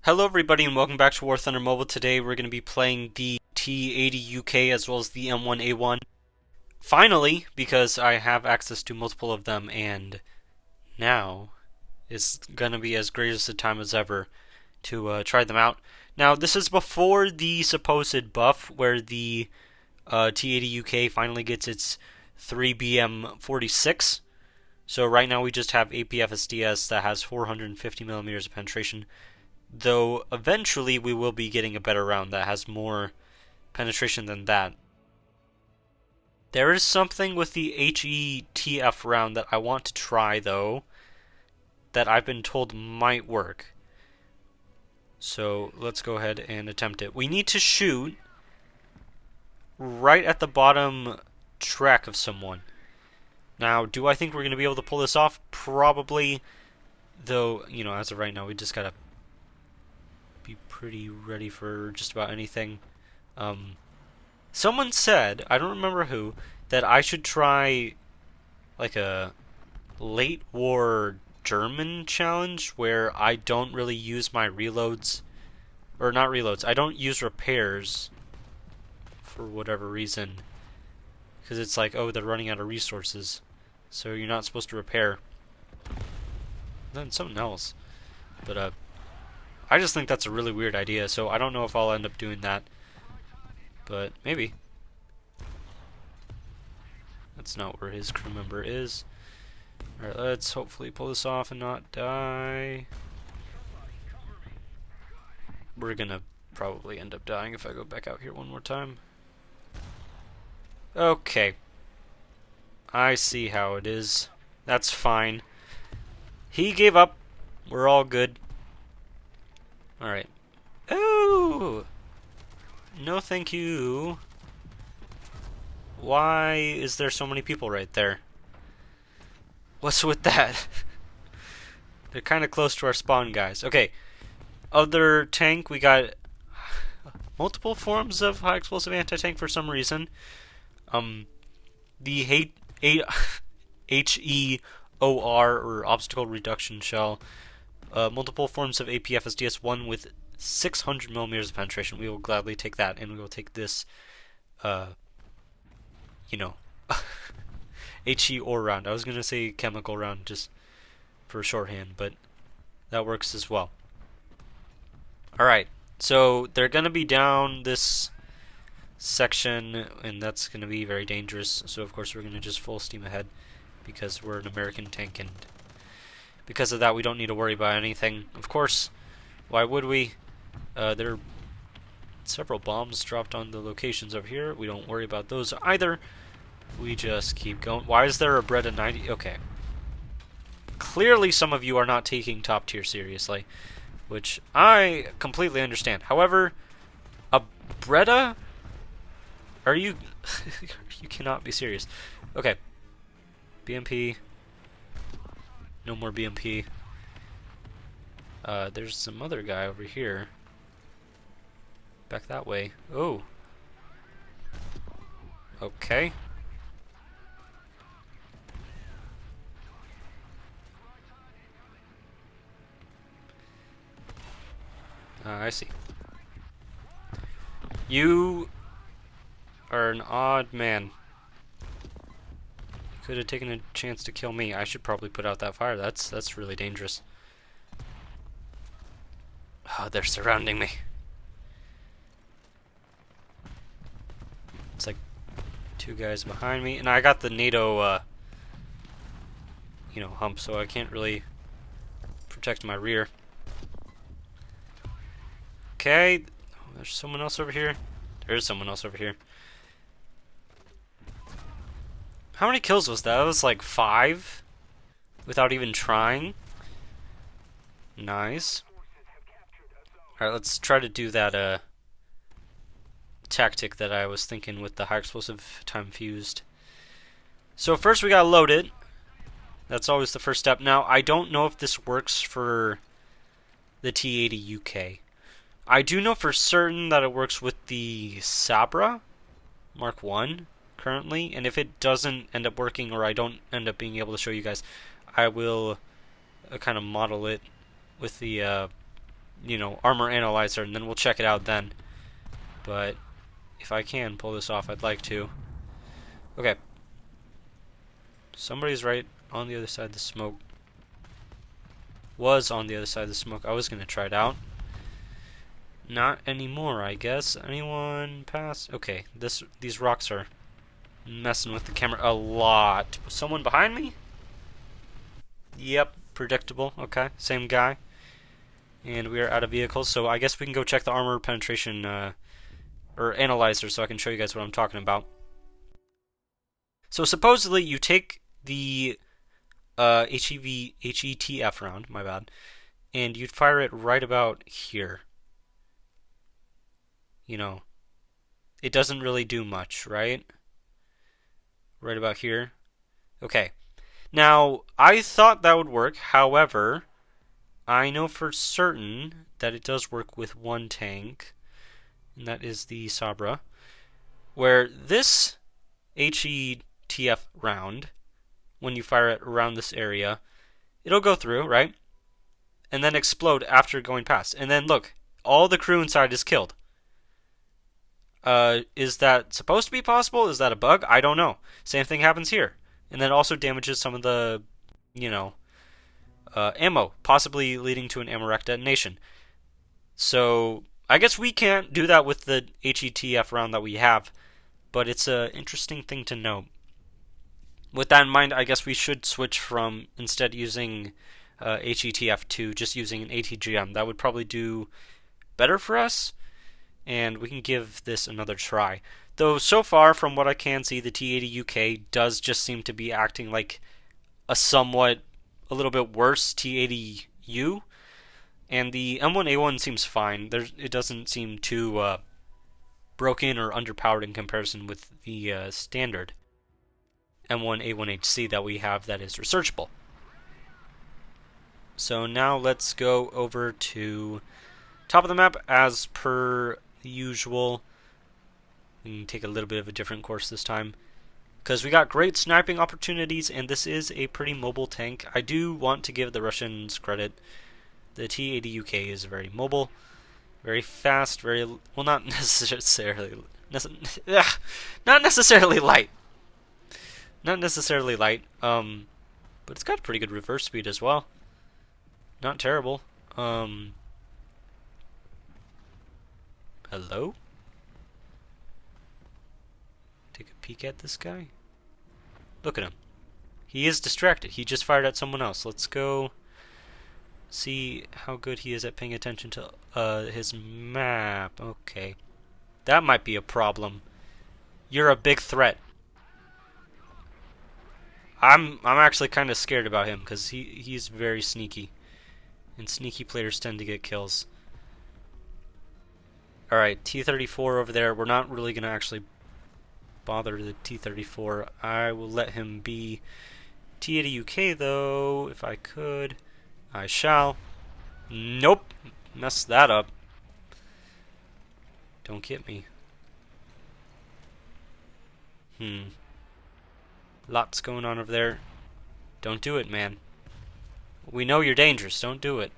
Hello everybody and welcome back to War Thunder Mobile. Today we're going to be playing the T-80UK as well as the M1A1. Finally, because I have access to multiple of them, and now is going to be as great as the time as ever to try them out. Now this is before the supposed buff where the T-80UK finally gets its 3BM46. So right now we just have APFSDS that has 450 millimeters of penetration. Though eventually we will be getting a better round that has more penetration than that. There is something with the HETF round that I want to try though, that I've been told might work. So let's go ahead and attempt it. We need to shoot right at the bottom track of someone. Now, do I think we're going to be able to pull this off? Probably. Though, you know, as of right now, we just gotta be pretty ready for just about anything. Someone said, I don't remember who, that I should try like a late war German challenge where I don't really use my reloads, or not reloads, I don't use repairs for whatever reason. Because it's like, oh, they're running out of resources, so you're not supposed to repair. Then something else. But I just think that's a really weird idea, so I don't know if I'll end up doing that. But maybe. That's not where his crew member is. Alright, let's hopefully pull this off and not die. We're gonna probably end up dying if I go back out here one more time. Okay. I see how it is. That's fine. He gave up. We're all good. Alright. Oh! No thank you. Why is there so many people right there? What's with that? They're kind of close to our spawn, guys. Okay. Other tank, we got multiple forms of high explosive anti-tank for some reason. The HEOR, or obstacle reduction shell. Multiple forms of APFSDS, one with 600 millimeters of penetration. We will gladly take that, and we will take this, you know, HEOR round. I was going to say chemical round just for shorthand, but that works as well. Alright, so they're going to be down this section, and that's going to be very dangerous, so of course we're going to just full steam ahead, because we're an American tank, and because of that, we don't need to worry about anything. Of course, why would we? There are several bombs dropped on the locations over here. We don't worry about those either. We just keep going. Why is there a Breda 90? Okay. Clearly, some of you are not taking top tier seriously, which I completely understand. However, a Breda? Are you... you cannot be serious. Okay. BMP. No more BMP. There's some other guy over here. Back that way. Oh. Okay. I see. You are an odd man. Could have taken a chance to kill me. I should probably put out that fire. That's really dangerous. Oh, they're surrounding me. It's like two guys behind me, and I got the NATO, you know, hump, so I can't really protect my rear. Okay, oh, there's someone else over here. There's someone else over here. How many kills was that? That was like 5 without even trying. Nice. Alright, let's try to do that tactic that I was thinking with the high explosive time fused. So first we gotta load it. That's always the first step. Now, I don't know if this works for the T-80UK. I do know for certain that it works with the Sabra Mark 1 currently, and if it doesn't end up working, or I don't end up being able to show you guys, I will kind of model it with the armor analyzer, and then we'll check it out then. But if I can pull this off, I'd like to. Okay. Somebody's right on the other side of the smoke. Was on the other side of the smoke. I was going to try it out. Not anymore, I guess. Anyone pass? Okay, these rocks are messing with the camera a lot. Was someone behind me? Yep, predictable. Okay, same guy. And we are out of vehicles, so I guess we can go check the armor penetration or analyzer so I can show you guys what I'm talking about. So supposedly you take the HETF round, my bad, and you'd fire it right about here. It doesn't really do much, right? Right about here. Okay. Now, I thought that would work. However, I know for certain that it does work with one tank, and that is the Sabra, where this HETF round, when you fire it around this area, it'll go through, right? And then explode after going past. And then look, all the crew inside is killed. Is that supposed to be possible? Is that a bug? I don't know. Same thing happens here. And then it also damages some of the, ammo, possibly leading to an ammo rack detonation. So, I guess we can't do that with the HETF round that we have, but it's an interesting thing to know. With that in mind, I guess we should switch from instead using HETF to just using an ATGM. That would probably do better for us, and we can give this another try. Though so far, from what I can see, the T-80UK does just seem to be acting like a little bit worse T-80U, and the M1A1 seems fine. It doesn't seem too broken or underpowered in comparison with the standard M1A1HC that we have that is researchable. So now let's go over to top of the map as per usual. We can take a little bit of a different course this time, because we got great sniping opportunities, and this is a pretty mobile tank. I do want to give the Russians credit. The T-80UK is very mobile, very fast, not necessarily light. Not necessarily light, but it's got pretty good reverse speed as well. Not terrible. Hello? Take a peek at this guy. Look at him. He is distracted. He just fired at someone else. Let's go see how good he is at paying attention to his map. Okay. That might be a problem. You're a big threat. I'm actually kind of scared about him because he's very sneaky. And sneaky players tend to get kills. Alright, T-34 over there. We're not really going to actually bother the T-34. I will let him be. T-80UK though, if I could. I shall. Nope. Messed that up. Don't get me. Lots going on over there. Don't do it, man. We know you're dangerous. Don't do it.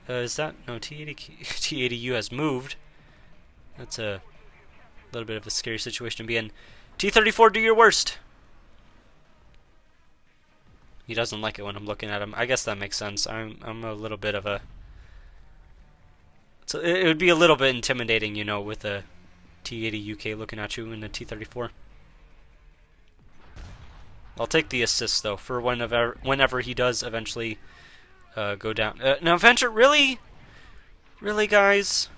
Is that... No, T-80U has moved. That's a little bit of a scary situation to be in. T-34, do your worst! He doesn't like it when I'm looking at him. I guess that makes sense. I'm a little bit of a... So it would be a little bit intimidating, with a T-80UK looking at you in a T-34. I'll take the assist, though, for whenever he does eventually go down. Now, Venture, really? Really, guys?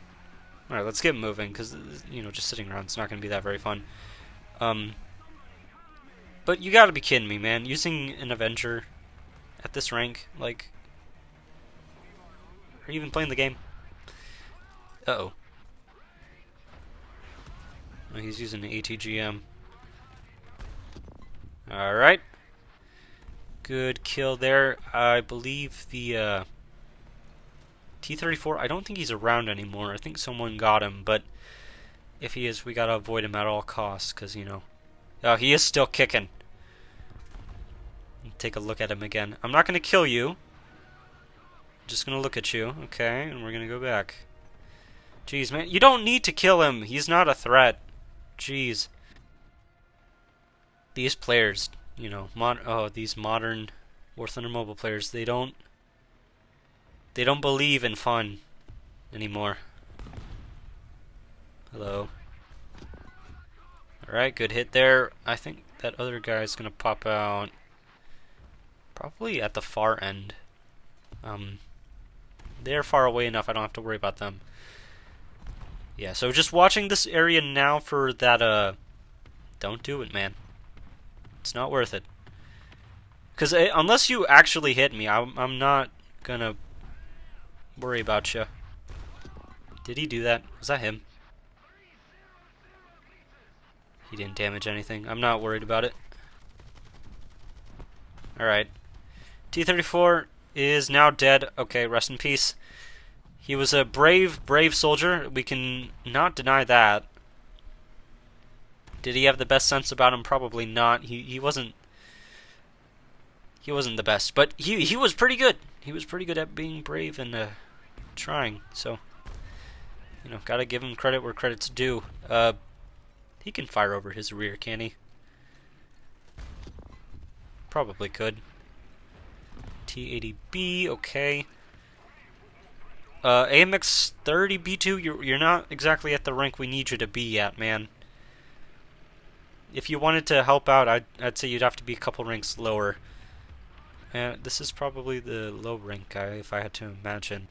Alright, let's get moving, because, just sitting around is not going to be that very fun. But you gotta be kidding me, man. Using an Avenger at this rank, like... Are you even playing the game? Uh-oh. Oh, he's using the ATGM. Alright. Good kill there. I believe the T-34, I don't think he's around anymore. I think someone got him, but if he is, we gotta avoid him at all costs, because, Oh, he is still kicking. Take a look at him again. I'm not gonna kill you. Just gonna look at you, okay, and we're gonna go back. Jeez, man, you don't need to kill him. He's not a threat. Jeez. These players, you know, these modern War Thunder mobile players, they don't believe in fun anymore. Hello. Alright, good hit there. I think that other guy's gonna pop out probably at the far end. They're far away enough, I don't have to worry about them. Yeah, so just watching this area now for that, don't do it, man. It's not worth it. Because unless you actually hit me, I'm not gonna worry about you. Did he do that? Was that him? He didn't damage anything. I'm not worried about it. Alright. T-34 is now dead. Okay, rest in peace. He was a brave soldier. We can not deny that. Did he have the best sense about him? Probably not. He wasn't the best, but he was pretty good. He was pretty good at being brave and trying. So, you know, gotta give him credit where credit's due. He can fire over his rear, can he? Probably could. T-80B, okay. AMX 30B2, you're not exactly at the rank we need you to be at, man. If you wanted to help out, I'd say you'd have to be a couple ranks lower. This is probably the low rank guy, if I had to imagine.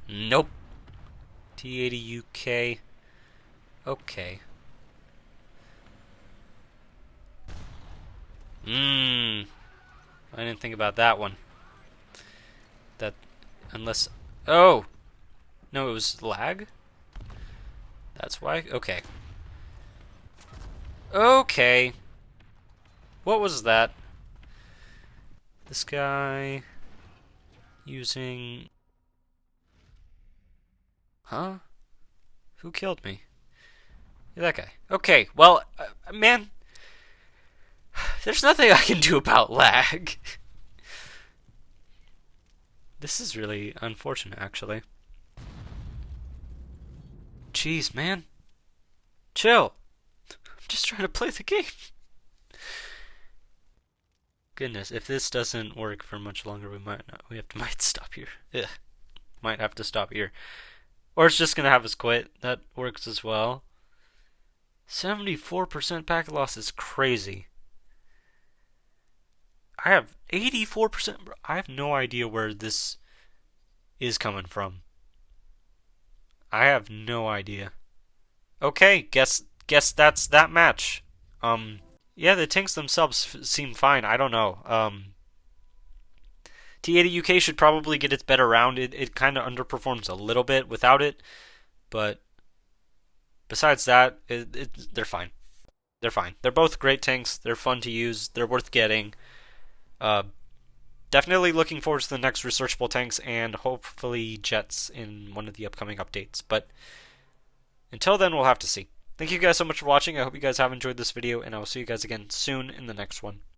Nope. T-80UK. Okay. I didn't think about that one. That, unless... Oh! No, it was lag? That's why? Okay. Okay. What was that? This guy... using... Huh? Who killed me? Yeah, that guy. Okay, well, man... There's nothing I can do about lag. This is really unfortunate, actually. Jeez, man. Chill. I'm just trying to play the game. Goodness, if this doesn't work for much longer, might stop here. Ugh. Might have to stop here. Or it's just gonna have us quit. That works as well. 74% packet loss is crazy. I have 84%. I have no idea where this is coming from. I have no idea. Okay, guess that's that match. Yeah, the tanks themselves seem fine. I don't know. T-80UK should probably get its better round. It kind of underperforms a little bit without it, but besides that, they're fine. They're fine. They're both great tanks. They're fun to use. They're worth getting. Definitely looking forward to the next researchable tanks and hopefully jets in one of the upcoming updates. But until then, we'll have to see. Thank you guys so much for watching. I hope you guys have enjoyed this video, and I will see you guys again soon in the next one.